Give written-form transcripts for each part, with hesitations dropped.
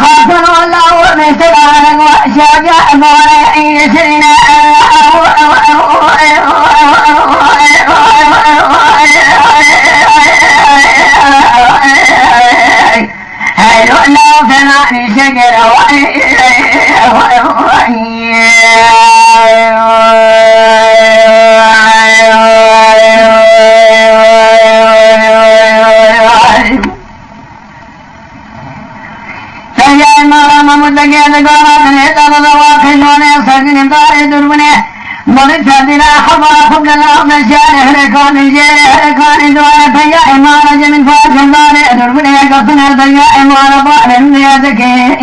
خاطر الله مثلك وشجع مرعيسنا هلو لو فنعني شجر مرتدنا حضر قبلنا مشارح لكون الجيرح لكون دواء فيا إمارة من فاتح الضارع دربنا قصنا الضياء إمارة ظالم يا ذكير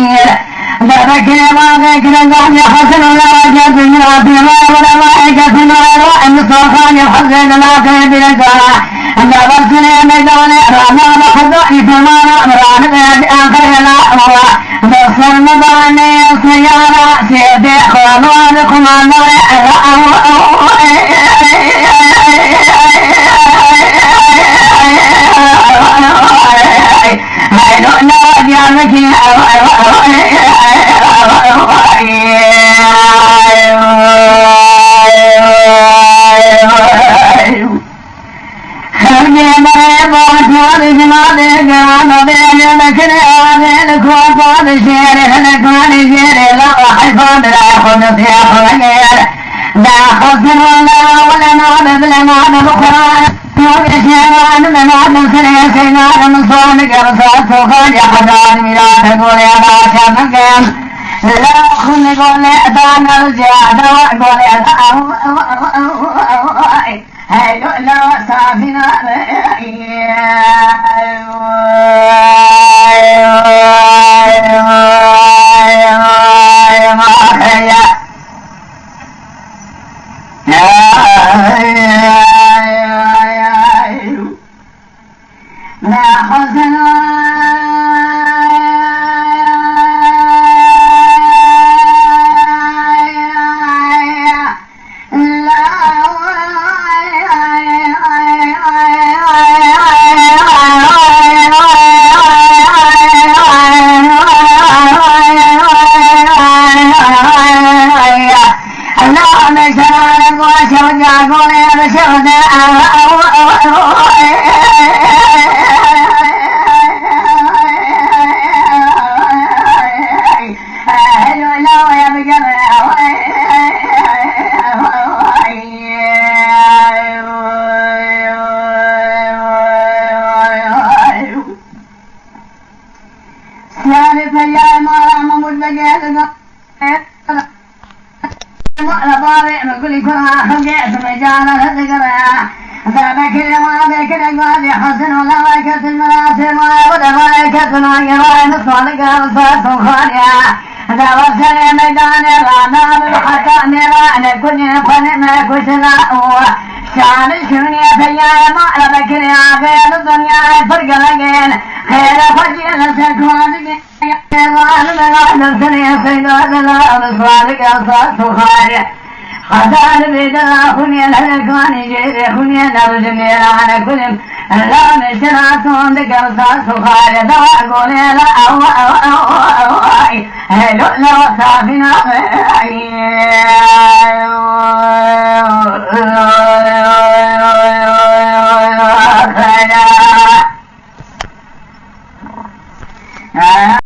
ذلك يباغيك لقام يحسن ولا وجد من عطيما ولا ضائك سنوى رائم صوخان يحسن لا تهدي لكولا ذبرتني ميدوني رانا بحضاني فمانا مرانا بيد آخر لا أمولا بصر مضاني السيارة سيدي خوانوانكم الله خدان بيدنا خنيا الهلكان جيري خنيا نرجمي على كلم لا مشراتون ذكر سخار دواء قولي لا هلو لو صافنا